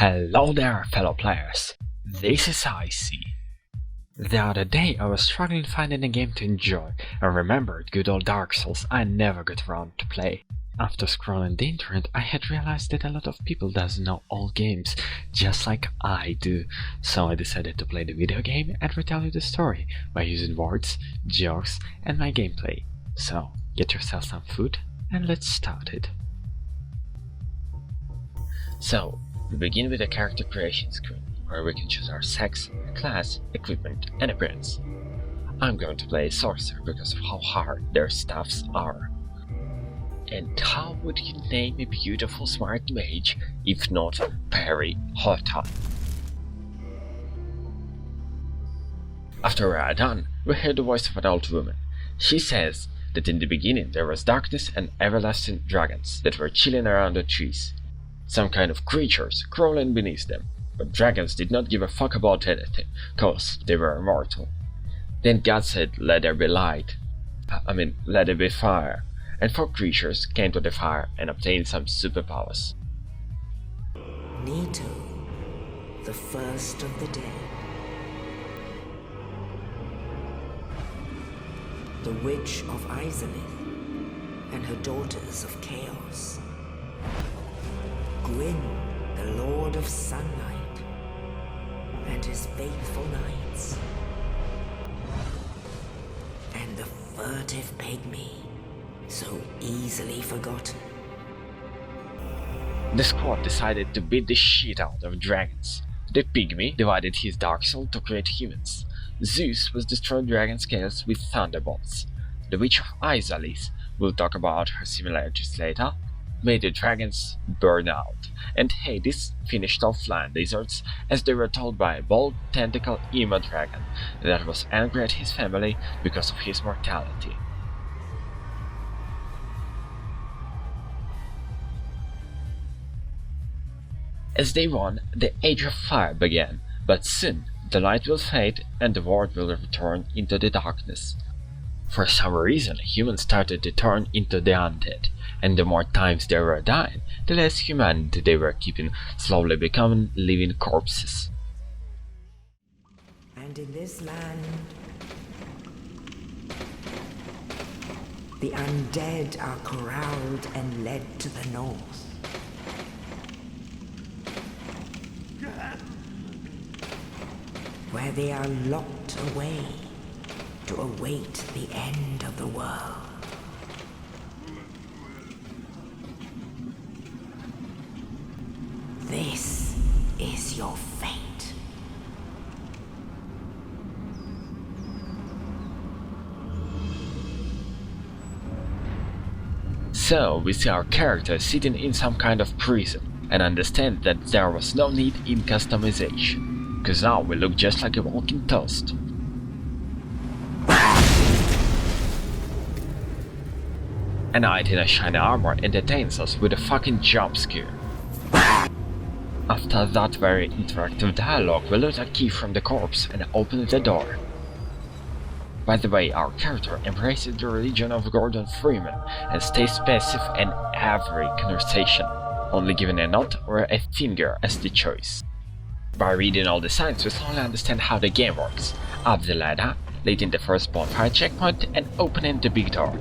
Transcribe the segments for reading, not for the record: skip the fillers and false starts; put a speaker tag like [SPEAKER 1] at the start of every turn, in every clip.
[SPEAKER 1] Hello there, fellow players. This is Icy. The other day I was struggling finding a game to enjoy and remembered good old Dark Souls I never got around to play. After scrolling the internet I had realized that a lot of people doesn't know old games just like I do, so I decided to play the video game and retell you the story by using words, jokes and my gameplay. So get yourself some food and let's start it. So we begin with a character creation screen, where we can choose our sex, class, equipment, and appearance. I'm going to play a sorcerer because of how hard their staffs are. And how would you name a beautiful smart mage if not Perry Hota? After we are done, we hear the voice of an old woman. She says that in the beginning there was darkness and everlasting dragons that were chilling around the trees. Some kind of creatures crawling beneath them, but dragons did not give a fuck about anything, cause they were immortal. Then God said, let there be light. Let there be fire, and 4 creatures came to the fire and obtained some superpowers.
[SPEAKER 2] Nito, the first of the dead. The Witch of Izalith and her daughters of Chaos. Gwyn, the Lord of Sunlight, and his faithful knights. And the furtive pygmy, so easily forgotten.
[SPEAKER 1] The squad decided to beat the shit out of dragons. The pygmy divided his dark soul to create humans. Zeus was destroying dragon scales with thunderbolts. The Witch of Izalith, we'll talk about her similarities later, made the dragons burn out, and Hades finished off land lizards as they were told by a bold tentacle emo dragon that was angry at his family because of his mortality. As day 1, the Age of Fire began, but soon the light will fade and the world will return into the darkness. For some reason, humans started to turn into the undead, and the more times they were dying, the less humanity they were keeping, slowly becoming living corpses.
[SPEAKER 2] And in this land, the undead are corralled and led to the north. Where they are locked away to await the end of the world. This is your fate.
[SPEAKER 1] So we see our character sitting in some kind of prison and understand that there was no need in customization, cause now we look just like a walking toast. A knight in a shiny armor entertains us with a fucking jump scare. After that very interactive dialogue, we loot a key from the corpse and open the door. By the way, our character embraces the religion of Gordon Freeman and stays passive in every conversation, only giving a nod or a finger as the choice. By reading all the signs, we slowly understand how the game works. Up the ladder, leading the first bonfire checkpoint and opening the big door.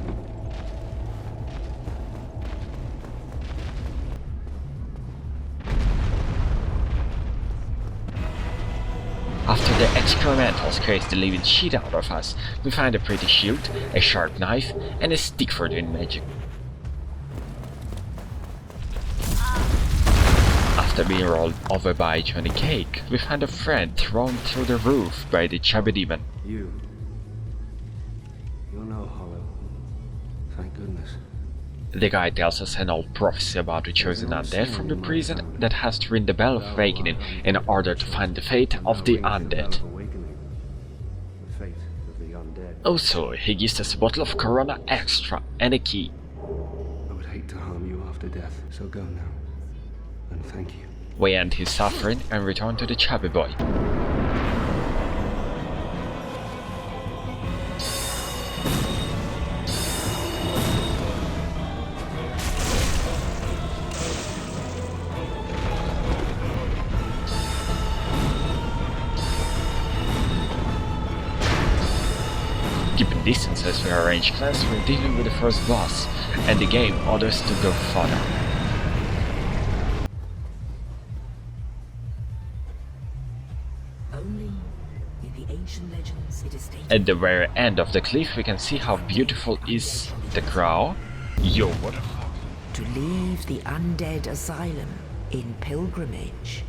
[SPEAKER 1] After the experimentals scares the living shit out of us, we find a pretty shield, a sharp knife, and a stick for doing magic. After being rolled over by Johnny Cake, we find a friend thrown through the roof by the chubby demon.
[SPEAKER 3] You're no hollow. Thank goodness.
[SPEAKER 1] The guy tells us an old prophecy about the chosen undead from the prison that has to ring the bell of awakening in order to find the fate of the undead. Also, he gives us a bottle of Corona Extra and a key.
[SPEAKER 3] I would hate to harm you after death, so go now. And thank you.
[SPEAKER 1] We end his suffering and return to the chubby boy. distance as we arrange class, we're dealing with the first boss, and the game orders to go further.
[SPEAKER 2] Only in the ancient legends it is stated.
[SPEAKER 1] At the very end of the cliff we can see how beautiful is the crow. Yo, what the fuck?
[SPEAKER 2] To leave the undead asylum in pilgrimage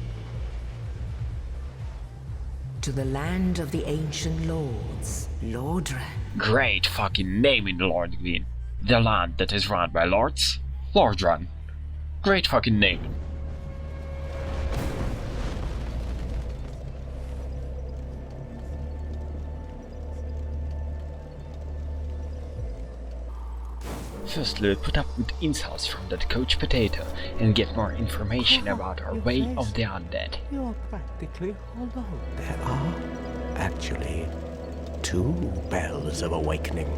[SPEAKER 2] to the land of the ancient lords, Lordran.
[SPEAKER 1] Great fucking naming, Lord Gwyn. The land that is run by lords? Lordran. Great fucking naming. Firstly, we put up with insults from that Coach Potato and get more information about our way of the undead.
[SPEAKER 4] You're practically hollow. There are actually 2 bells of awakening.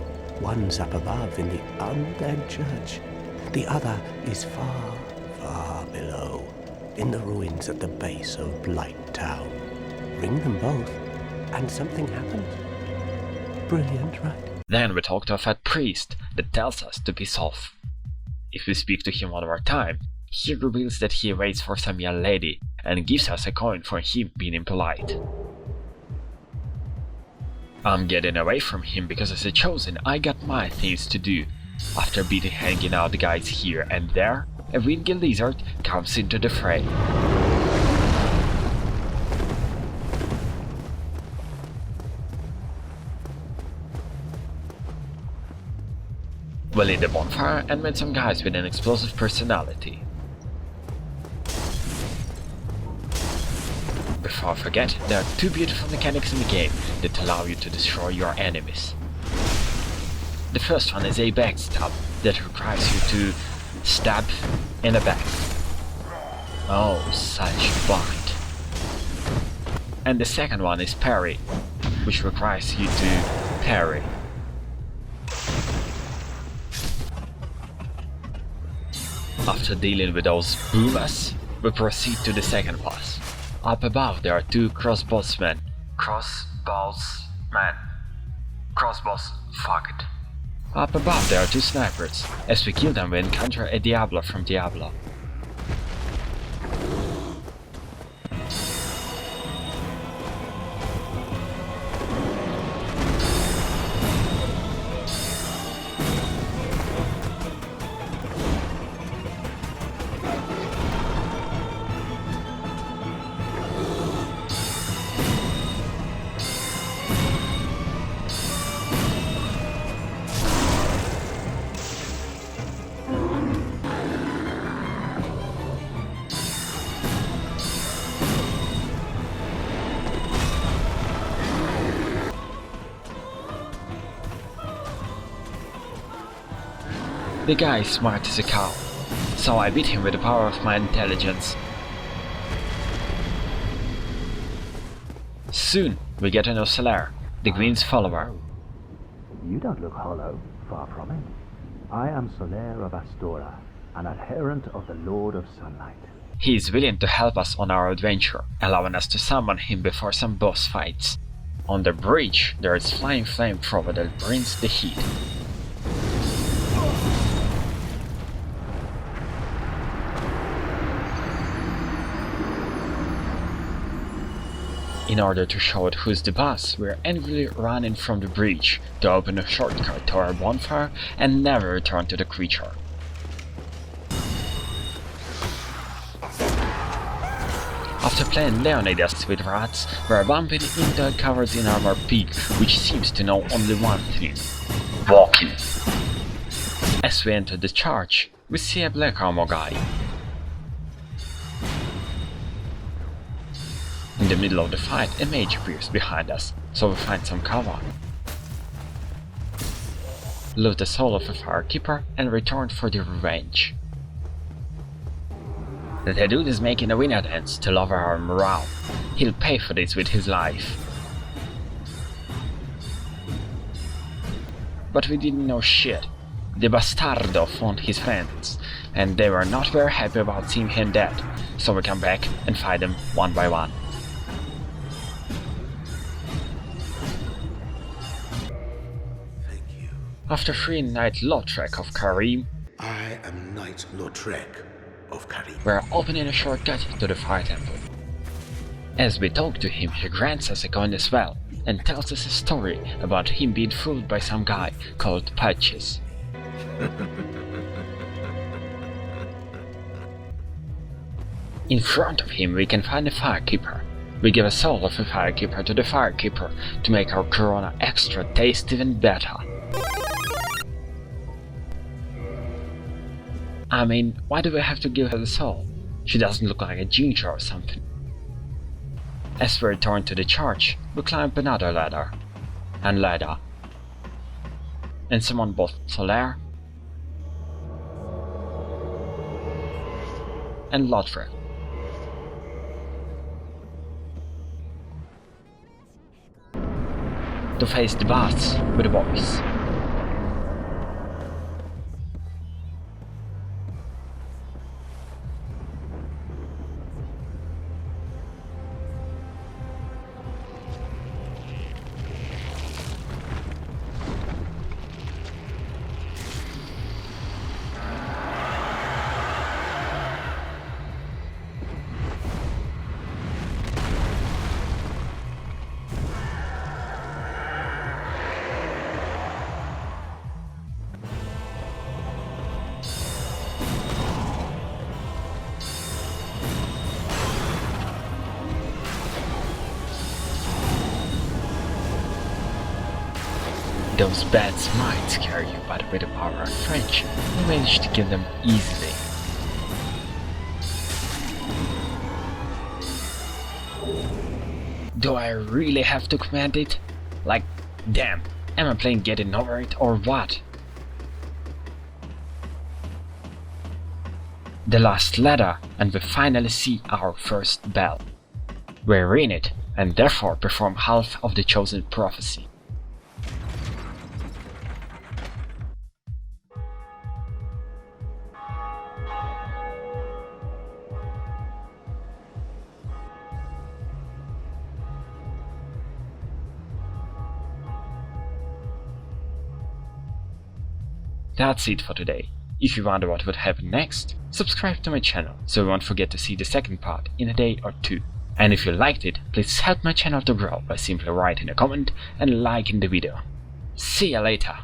[SPEAKER 4] One's up above in the undead church. The other is far, far below, in the ruins at the base of Blight Town. Ring them both, and something happens. Brilliant, right?
[SPEAKER 1] Then we talk to a fat priest that tells us to piss off. If we speak to him one more time, he reveals that he waits for some young lady and gives us a coin for him being impolite. I'm getting away from him because as a chosen I got my things to do. After beating hanging out guys here and there, a wingy lizard comes into the fray. We lit the bonfire and met some guys with an explosive personality. Before I forget, there are 2 beautiful mechanics in the game that allow you to destroy your enemies. The first one is a backstab that requires you to stab in the back. Oh, such bite. And the second one is parry, which requires you to parry. After dealing with those boomers, we proceed to the second boss. Up above there are 2 crossbowsmen. Fuck it. Up above there are 2 snipers. As we kill them we encounter a Diablo from Diablo. The guy is smart as a cow, so I beat him with the power of my intelligence. Soon we get a new Solaire, the Queen's follower.
[SPEAKER 5] You don't look hollow, far from it. I am Solaire of Astora, an adherent of the Lord of Sunlight.
[SPEAKER 1] He is willing to help us on our adventure, allowing us to summon him before some boss fights. On the bridge there is flying flamethrower that brings the heat. In order to show it who's the boss, we're angrily running from the bridge to open a shortcut to our bonfire and never return to the creature. After playing Leonidas with rats, we're bumping into a covered in armor pig which seems to know only one thing: walking. As we enter the church, we see a black armor guy. In the middle of the fight, a mage appears behind us, so we find some cover. Loot the soul of a firekeeper and return for the revenge. The dude is making a winner dance to lower our morale. He'll pay for this with his life. But we didn't know shit. The bastardo found his friends, and they were not very happy about seeing him dead, so we come back and fight them one by one. After freeing Knight Lautrec of Karim,
[SPEAKER 4] I am Knight Lautrec of Karim.
[SPEAKER 1] we're opening a shortcut to the Fire Temple. As we talk to him, he grants us a coin as well, and tells us a story about him being fooled by some guy called Patches. In front of him we can find a Firekeeper. We give a soul of a Firekeeper to the Firekeeper to make our Corona extra taste even better. I mean, why do we have to give her the soul? She doesn't look like a ginger or something. As we return to the church, we climb another ladder. And ladder. And summon both Solaire and Lautrec. To face the boss with the boys. Those bats might scare you, but with the power of friendship, we managed to kill them easily. Do I really have to command it? Like, damn, am I playing Getting Over It or what? The last ladder, and we finally see our first bell. We're in it, and therefore perform half of the chosen prophecy. That's it for today. If you wonder what would happen next, subscribe to my channel so you won't forget to see the second part in a day or two. And if you liked it, please help my channel to grow by simply writing a comment and liking the video. See ya later!